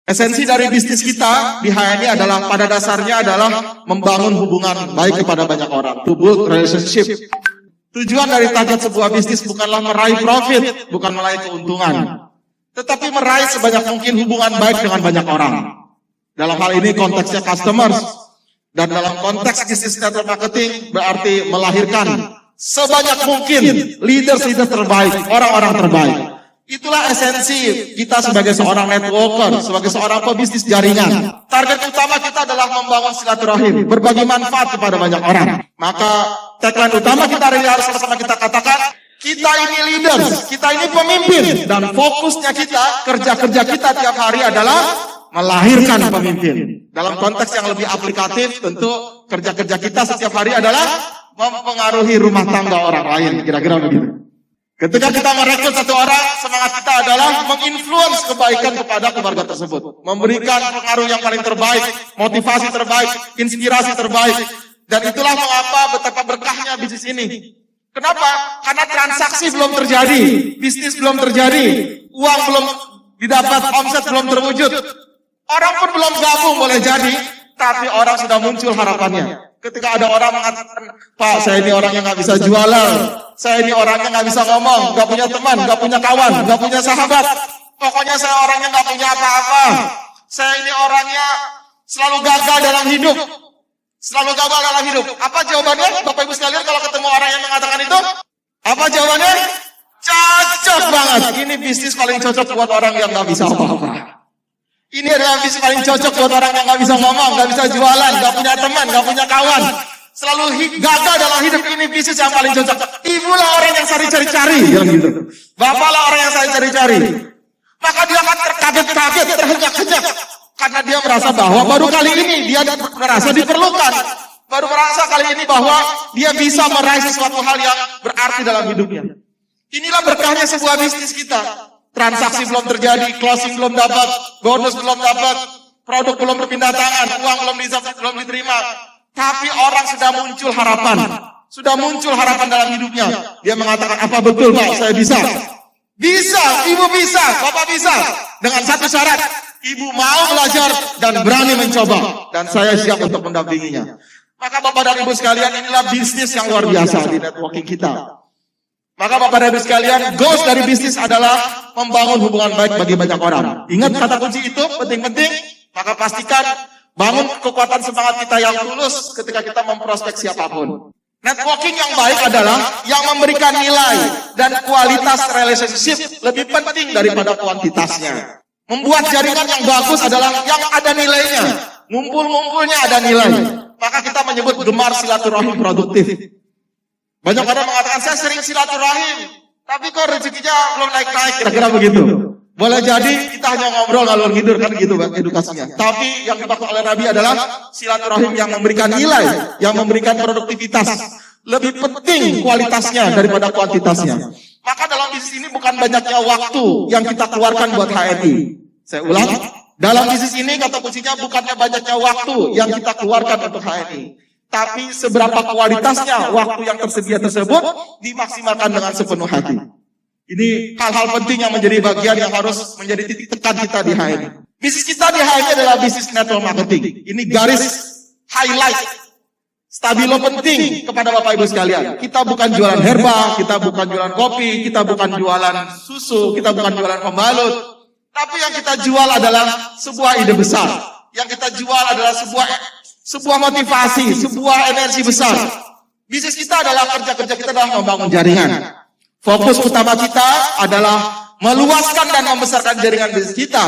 Esensi dari bisnis kita di HNI adalah pada dasarnya adalah membangun hubungan baik kepada banyak orang, to build relationship. Tujuan dari target sebuah bisnis bukanlah meraih profit, bukan meraih keuntungan, tetapi meraih sebanyak mungkin hubungan baik dengan banyak orang. Dalam hal ini konteksnya customers, dan dalam konteks bisnis network marketing berarti melahirkan sebanyak mungkin leaders terbaik, orang-orang terbaik. Itulah esensi kita sebagai seorang networker, sebagai seorang pebisnis jaringan. Target utama kita adalah membangun silaturahim, berbagi manfaat kepada banyak orang. Maka tagline utama kita hari ini harus sama-sama kita katakan, kita ini leaders, kita ini pemimpin, dan fokusnya kita, kerja-kerja kita tiap hari adalah melahirkan pemimpin. Dalam konteks yang lebih aplikatif, tentu kerja-kerja kita setiap hari adalah mempengaruhi rumah tangga orang lain, kira-kira begitu. Ketika kita merekrut satu orang, semangat kita adalah menginfluence kebaikan kepada keluarga tersebut. Memberikan pengaruh yang paling terbaik, motivasi terbaik, inspirasi terbaik. Dan itulah mengapa betapa berkahnya bisnis ini. Kenapa? Karena transaksi belum terjadi, bisnis belum terjadi, uang belum didapat, omset belum terwujud. Orang pun belum gabung boleh jadi, tapi orang sudah muncul harapannya. Ketika ada orang mengatakan, Pak, saya ini orang yang nggak bisa jualan, saya ini orangnya nggak bisa ngomong, nggak punya teman, nggak punya kawan, nggak punya sahabat, pokoknya saya orangnya nggak punya apa-apa, saya ini orangnya selalu gagal dalam hidup, selalu gagal dalam hidup. Apa jawabannya, Bapak Ibu sekalian, kalau ketemu orang yang mengatakan itu? Apa jawabannya? Cocok banget. Ini bisnis paling cocok buat orang yang nggak bisa apa-apa. Ini adalah bisnis paling cocok buat orang yang nggak bisa ngomong, nggak bisa jualan, nggak punya teman, nggak punya kawan, selalu gagal dalam hidup. Ini bisnis yang paling cocok. Ibulah orang yang saya cari-cari, gitu. Bapaklah orang yang saya cari-cari. Maka dia akan terkaget-kaget, terhenyak-henyak, karena dia merasa bahwa baru kali ini dia merasa diperlukan, baru merasa kali ini bahwa dia bisa meraih sesuatu hal yang berarti dalam hidupnya. Inilah berkahnya sebuah bisnis kita. Transaksi belum terjadi, closing belum dapat, bonus belum dapat, produk belum berpindah tangan, uang belum diterima. Tapi orang sudah muncul harapan. Sudah muncul harapan dalam hidupnya. Dia mengatakan, apa betul Pak, saya bisa? Bisa, Ibu bisa, Bapak bisa. Dengan satu syarat, Ibu mau belajar dan berani mencoba. Dan saya siap untuk mendampinginya. Maka Bapak dan Ibu sekalian, inilah bisnis yang luar biasa di networking kita. Maka Bapak dan Ibu sekalian, goals dari bisnis adalah membangun hubungan baik bagi banyak orang. Ingat kata kunci itu, penting-penting. Maka pastikan bangun kekuatan semangat kita yang tulus ketika kita memprospek siapapun. Networking yang baik adalah yang memberikan nilai dan kualitas relationship lebih penting daripada kuantitasnya. Membuat jaringan yang bagus adalah yang ada nilainya. Ngumpul-ngumpulnya ada nilai. Maka kita menyebut gemar silaturahim produktif. Banyak orang mengatakan, saya sering silaturahim, tapi kok rezekinya belum naik-naik, kira-kira begitu. Boleh jadi kita hanya ngobrol ngalur ngidur, kan gitu edukasinya. Tapi yang dimaksud oleh Nabi adalah silaturahim yang memberikan nilai, yang memberikan produktivitas. Lebih penting kualitasnya daripada kuantitasnya. Maka dalam bisnis ini bukan banyaknya waktu yang kita keluarkan buat HNI. Saya ulang, dalam bisnis ini kata kuncinya bukannya banyaknya waktu yang kita keluarkan untuk HNI. Tapi seberapa kualitasnya waktu yang tersedia tersebut dimaksimalkan dengan sepenuh hati. Ini hal-hal penting yang menjadi bagian yang harus menjadi titik tekan kita di HNI. Bisnis kita di HNI adalah bisnis network marketing. Ini garis highlight stabilo penting kepada Bapak Ibu sekalian. Kita bukan jualan herba, kita bukan jualan kopi, kita bukan jualan susu, kita bukan jualan pembalut. Tapi yang kita jual adalah sebuah ide besar. Yang kita jual adalah sebuah motivasi, sebuah energi besar. Bisnis kita adalah kerja-kerja kita adalah membangun jaringan. Fokus utama kita adalah meluaskan dan membesarkan jaringan bisnis kita.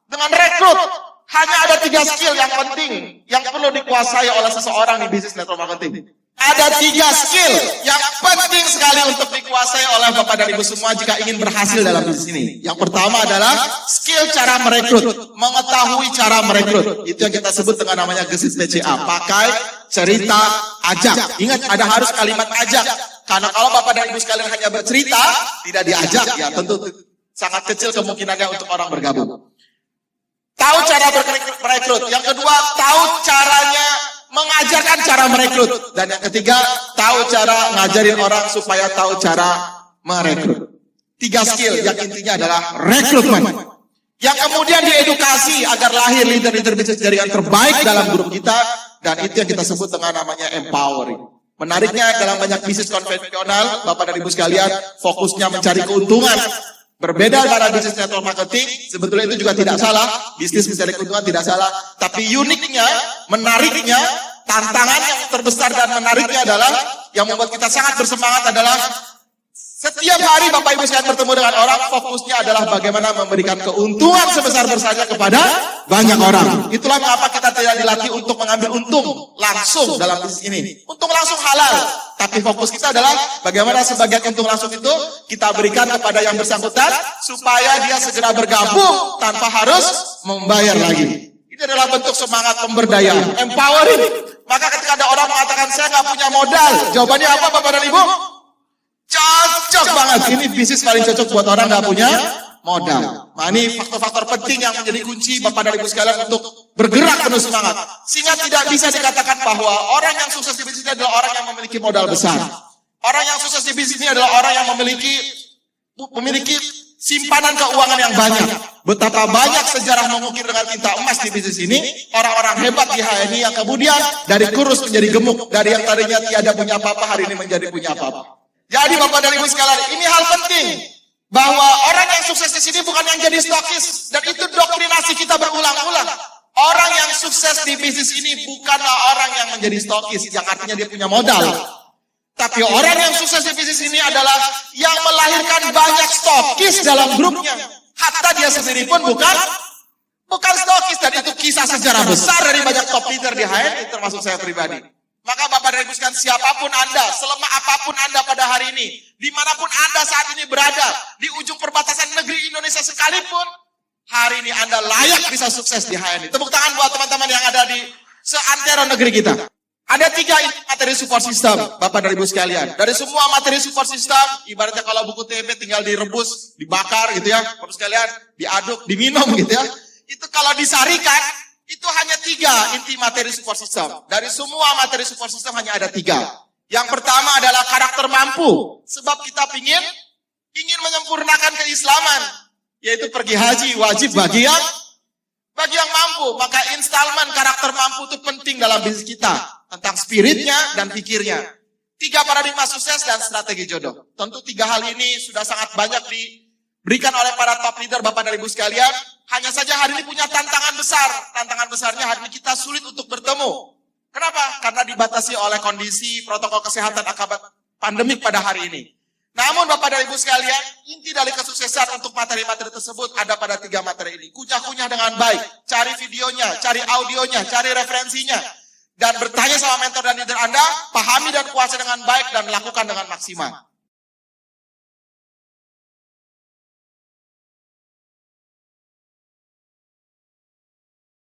Dengan rekrut, hanya ada 3 skill yang penting yang perlu dikuasai oleh seseorang di bisnis network marketing. Ada 3 skill yang penting sekali untuk dikuasai oleh Bapak dan Ibu semua jika ingin berhasil dalam bisnis ini. Yang pertama adalah skill cara merekrut, mengetahui cara merekrut. Itu yang kita sebut dengan namanya gesit PCA. Pakai, cerita, ajak. Ingat, ada harus kalimat ajak. Karena kalau Bapak dan Ibu sekalian hanya bercerita, tidak diajak, ya tentu sangat kecil kemungkinannya untuk orang bergabung. Tahu cara merekrut. Yang kedua, tahu caranya mengajarkan cara merekrut. Dan yang ketiga, tahu cara ngajarin orang supaya tahu cara merekrut. 3 skill yang intinya adalah rekrutmen. Yang kemudian diedukasi agar lahir leader-leader bisnis jaringan terbaik dalam grup kita. Dan itu yang kita sebut dengan namanya empowering. Menariknya dalam banyak bisnis konvensional, Bapak dan Ibu sekalian, fokusnya mencari keuntungan. Berbeda dengan bisnis network marketing, sebetulnya itu juga tidak salah. Bisnis mencari keuntungan tidak salah. Tapi uniknya, menariknya, tantangan yang terbesar dan menariknya adalah, yang membuat kita sangat bersemangat adalah, setiap hari Bapak Ibu sekalian bertemu dengan orang, fokusnya adalah bagaimana memberikan keuntungan sebesar-besarnya kepada banyak orang. Itulah mengapa kita tidak dilatih untuk mengambil untung langsung dalam bisnis ini. Untung langsung halal. Tapi fokus kita adalah bagaimana sebagian untung langsung itu kita berikan kepada yang bersangkutan supaya dia segera bergabung tanpa harus membayar lagi. Ini adalah bentuk semangat pemberdayaan, empowering. Maka ketika ada orang mengatakan saya nggak punya modal, jawabannya apa Bapak dan Ibu? Cocok banget. Ini bisnis paling cocok buat orang nggak punya modal. Nah, ini faktor-faktor penting yang menjadi kunci Bapak dan Ibu sekalian untuk bergerak penuh semangat. Sehingga tidak bisa dikatakan bahwa orang yang sukses di bisnis ini adalah orang yang memiliki modal besar. Orang yang sukses di bisnis ini adalah orang yang memiliki simpanan keuangan yang banyak. Betapa banyak sejarah mengukir dengan tinta emas di bisnis ini. Orang-orang hebat di HNI yang kemudian dari kurus menjadi gemuk. Dari yang tadinya tiada punya apa-apa, hari ini menjadi punya apa-apa. Jadi Bapak dan Ibu sekalian, ini hal penting. Bahwa orang yang sukses di sini bukan yang jadi stokis. Dan itu doktrinasi kita berulang-ulang. Orang yang sukses di bisnis ini bukanlah orang yang menjadi stokis. Yang artinya dia punya modal. Tapi orang yang sukses di bisnis ini adalah yang melahirkan banyak stokis dalam grupnya. Hatta dia sendiri pun bukan stokis. Dan itu kisah sejarah besar dari banyak top leader di HNI, termasuk saya pribadi. Maka Bapak dan Ibu sekalian, siapapun Anda, selemah apapun Anda pada hari ini, dimanapun Anda saat ini berada, di ujung perbatasan negeri Indonesia sekalipun, hari ini Anda layak bisa sukses di HNI. Tepuk tangan buat teman-teman yang ada di seantero negeri kita. Ada 3 materi support system, Bapak dan Ibu sekalian. Dari semua materi support system, ibaratnya kalau buku tempe tinggal direbus, dibakar gitu ya, Bapak sekalian, diaduk, diminum gitu ya. Itu kalau disarikan, itu hanya 3 inti materi support system. Dari semua materi support system hanya ada 3. Yang pertama adalah karakter mampu. Sebab kita ingin menyempurnakan keislaman. Yaitu pergi haji wajib bagi yang mampu. Maka instalmen karakter mampu itu penting dalam bisnis kita. Tentang spiritnya dan pikirnya. 3 paradigma sukses dan strategi jodoh. Tentu 3 hal ini sudah sangat banyak diberikan oleh para top leader Bapak dan Ibu sekalian. Hanya saja hari ini punya tantangan besar. Tantangan besarnya hari ini kita sulit untuk bertemu. Kenapa? Karena dibatasi oleh kondisi protokol kesehatan akibat pandemik pada hari ini. Namun Bapak dan Ibu sekalian, inti dari kesuksesan untuk materi-materi tersebut ada pada 3 materi ini. Kunyah-kunyah dengan baik. Cari videonya, cari audionya, cari referensinya. Dan bertanya sama mentor dan leader Anda, pahami dan kuasai dengan baik dan lakukan dengan maksimal.